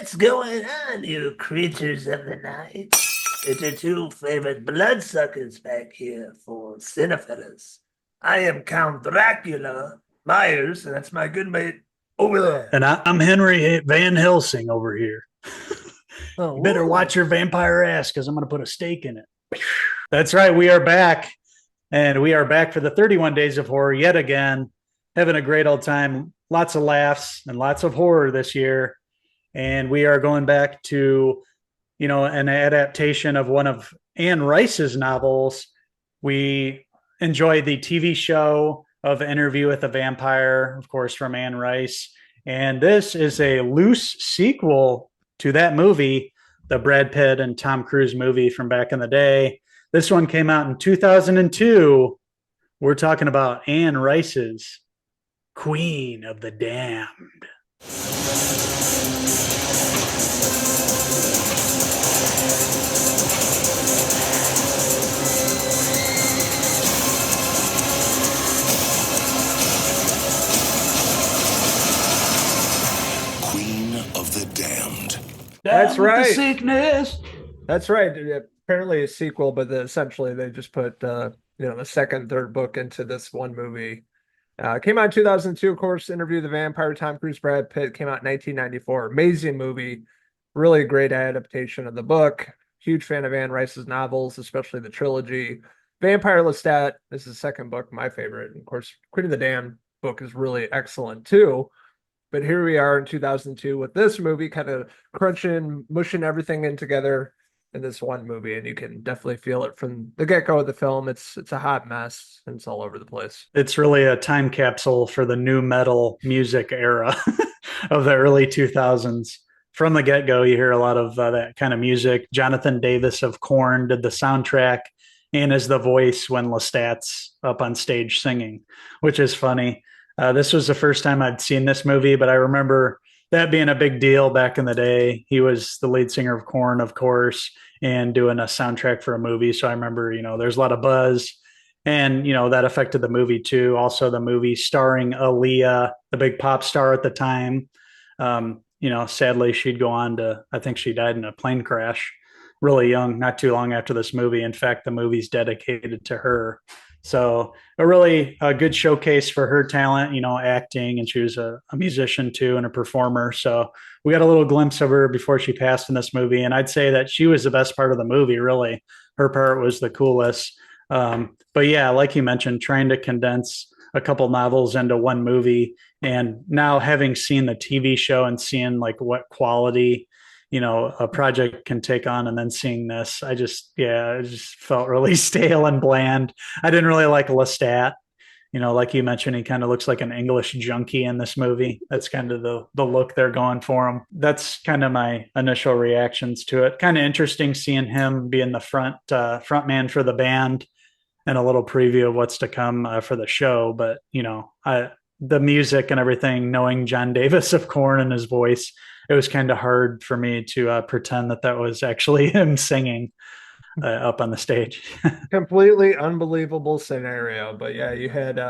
What's going on, you creatures of the night? It's your two favorite bloodsuckers back here for Cinephellas. I am Count Dracula Myers, and that's my good mate over there. And I'm Henry Van Helsing over here. Oh, You better whoa. watch your vampire ass because I'm going to put a stake in it. That's right. We are back. And we are back for the 31 Days of Horror yet again. Having a great old time. Lots of laughs and lots of horror this year. And we are going back to, an adaptation of one of Anne Rice's novels. We enjoy the TV show of Interview with a Vampire, of course, from Anne Rice. And this is a loose sequel to that movie, the Brad Pitt and Tom Cruise movie from back in the day. This one came out in 2002. We're talking about Anne Rice's Queen of the Damned. Queen of the Damned. That's Down with right. the sickness. That's right. Apparently a sequel, but essentially they just put the second, third book into this one movie. Came out in 2002, of course. Interview the Vampire, Tom Cruise, Brad Pitt. Came out in 1994. Amazing movie. Really great adaptation of the book. Huge fan of Anne Rice's novels, especially the trilogy. Vampire Lestat. This is the second book, my favorite. And of course, Queen of the Damned book is really excellent too. But here we are in 2002 with this movie, kind of crunching, mushing everything in together in this one movie, and you can definitely feel it from the get-go of the film. It's a hot mess, and it's all over the place. It's really a time capsule for the new metal music era of the early 2000s. From the get go, you hear a lot of that kind of music. Jonathan Davis of Korn did the soundtrack and is the voice when Lestat's up on stage singing, which is funny. This was the first time I'd seen this movie, but I remember that being a big deal back in the day. He was the lead singer of Korn, of course, and doing a soundtrack for a movie. So I remember, there's a lot of buzz, and that affected the movie too. Also, the movie starring Aaliyah, the big pop star at the time. Sadly, she'd go on to, I think she died in a plane crash really young, not too long after this movie. In fact, the movie's dedicated to her. So a good showcase for her talent, acting, and she was a musician too and a performer. So we got a little glimpse of her before she passed in this movie. And I'd say that she was the best part of the movie, really. Her part was the coolest. But yeah, like you mentioned, trying to condense a couple novels into one movie. And now having seen the TV show and seeing like what quality a project can take on, and then seeing this, it just felt really stale and bland. I didn't really like Lestat. Like you mentioned, he kind of looks like an English junkie in this movie. That's kind of the look they're going for him. That's kind of my initial reactions to it. Kind of interesting seeing him being the front man for the band, and a little preview of what's to come for the show. But the music and everything, knowing John Davis of Korn and his voice, it was kind of hard for me to pretend that was actually him singing up on the stage. Completely unbelievable scenario. But yeah, you had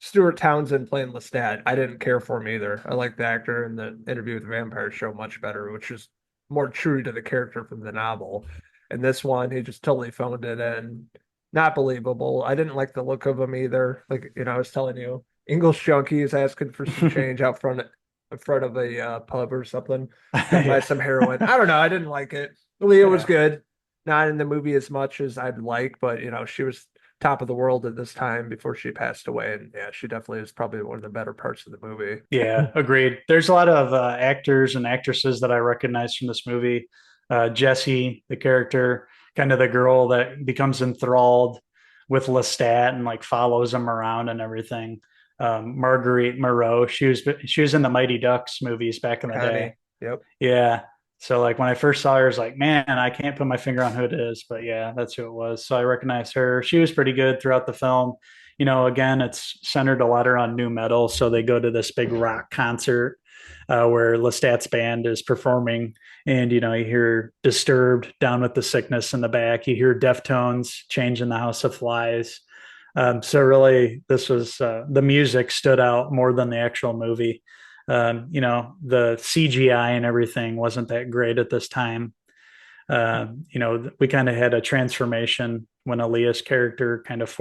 Stuart Townsend playing Lestat. I didn't care for him either. I like the actor in the Interview with the Vampire show much better, which is more true to the character from the novel. And this one, he just totally phoned it in. Not believable. I didn't like the look of him either. Like, I was telling you, English junkie is asking for some change out front in front of a pub or something. Gonna buy Yeah. some heroin. I don't know. I didn't like it. Leah was Yeah. good. Not in the movie as much as I'd like, but she was top of the world at this time before she passed away. And yeah, she definitely is probably one of the better parts of the movie. Yeah, agreed. There's a lot of actors and actresses that I recognize from this movie. Jessie, the character, kind of the girl that becomes enthralled with Lestat and like follows him around and everything. Marguerite Moreau, she was in the Mighty Ducks movies back in the day. Connie. Yep. Yeah. So like when I first saw her, I was like, man, I can't put my finger on who it is, but yeah, that's who it was. So I recognized her. She was pretty good throughout the film. Again, it's centered a lot around new metal. So they go to this big rock concert where Lestat's band is performing, and you hear Disturbed, Down with the Sickness in the back. You hear Deftones, Change in the House of Flies. So really, this was the music stood out more than the actual movie. The CGI and everything wasn't that great at this time. We kind of had a transformation when Aaliyah's character kind of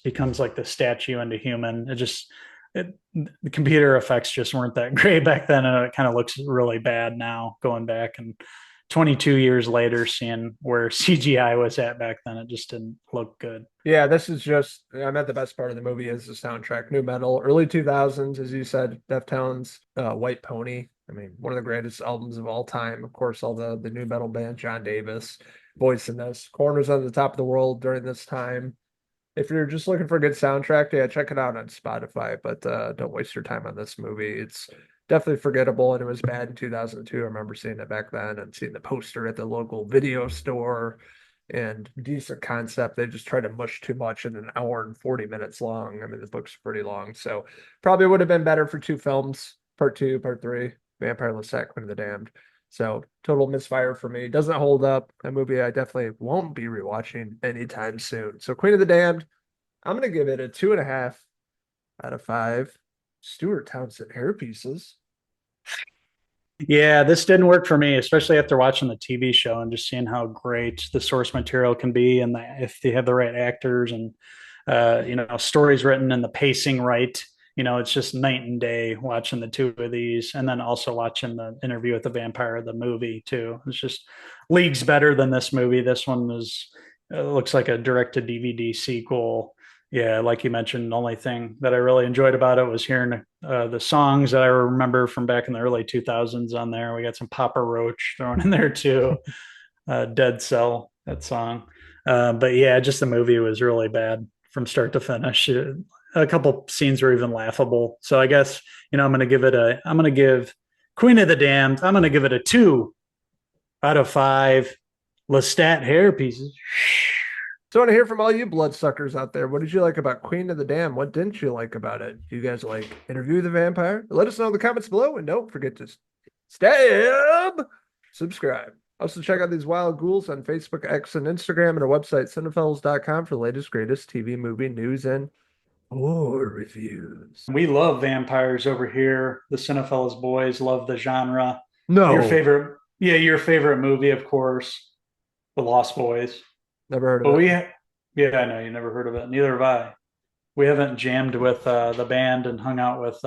becomes like the statue into human. The computer effects just weren't that great back then, and it kind of looks really bad now going back and 22 years later, seeing where CGI was at back then, it just didn't look good. Yeah, I meant the best part of the movie is the soundtrack. New metal, early 2000s, as you said, Deftones, White Pony. I mean, one of the greatest albums of all time. Of course, all the new metal band, John Davis, voice in this. Corners on the Top of the World during this time. If you're just looking for a good soundtrack, yeah, check it out on Spotify, but don't waste your time on this movie. It's definitely forgettable, and it was bad in 2002. I remember seeing it back then and seeing the poster at the local video store, and decent concept. They just try to mush too much in an hour and 40 minutes long. I mean, the book's pretty long, so probably would have been better for two films, part two, part three, Vampire Lestat, Queen of the Damned. So total misfire for me. Doesn't hold up. A movie I definitely won't be rewatching anytime soon. So Queen of the Damned, I'm gonna give it a 2.5 out of 5. Stuart Townsend hairpieces. Yeah, this didn't work for me, especially after watching the TV show and just seeing how great the source material can be, and if they have the right actors and stories written and the pacing right. It's just night and day watching the two of these, and then also watching the Interview with the Vampire, the movie too. It's just leagues better than this movie. This one looks like a direct to DVD sequel. Yeah, like you mentioned, the only thing that I really enjoyed about it was hearing the songs that I remember from back in the early 2000s on there. We got some Papa Roach thrown in there too. Dead Cell, that song. But yeah, just the movie was really bad from start to finish. A couple scenes were even laughable. So I guess, I'm going to give Queen of the Damned, I'm going to give it a 2 out of 5 Lestat hair pieces. So I want to hear from all you bloodsuckers out there. What did you like about Queen of the Damned? What didn't you like about it? Do you guys like Interview the Vampire? Let us know in the comments below, and don't forget to subscribe. Also, check out these wild ghouls on Facebook, X, and Instagram, and our website, Cinephellas.com, for the latest, greatest TV, movie news and horror reviews. We love vampires over here. The Cinephellas boys love the genre. No. Your favorite movie, of course, The Lost Boys. Never heard of it. I know you never heard of it. Neither have I. We haven't jammed with the band and hung out with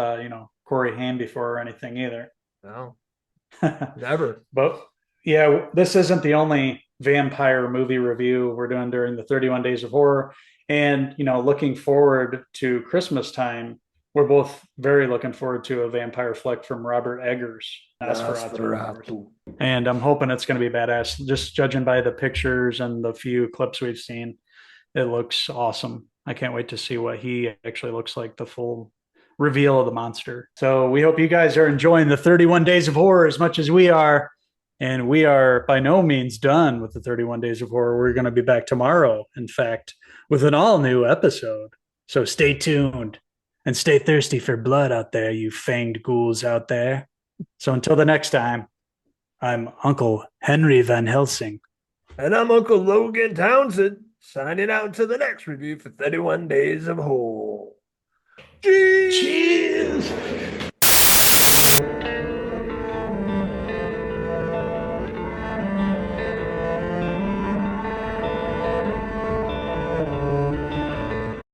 Corey Haim before or anything either. No, never. But yeah, this isn't the only vampire movie review we're doing during the 31 Days of Horror. And looking forward to Christmas time, we're both very looking forward to a vampire flick from Robert Eggers. Nosferatu. And I'm hoping it's going to be badass. Just judging by the pictures and the few clips we've seen, it looks awesome. I can't wait to see what he actually looks like, the full reveal of the monster. So we hope you guys are enjoying the 31 Days of Horror as much as we are. And we are by no means done with the 31 Days of Horror. We're going to be back tomorrow, in fact, with an all-new episode. So stay tuned and stay thirsty for blood out there, you fanged ghouls out there. So until the next time, I'm Uncle Henry Van Helsing. And I'm Uncle Logan Townsend, signing out until the next review for 31 Days of Horror. Cheers!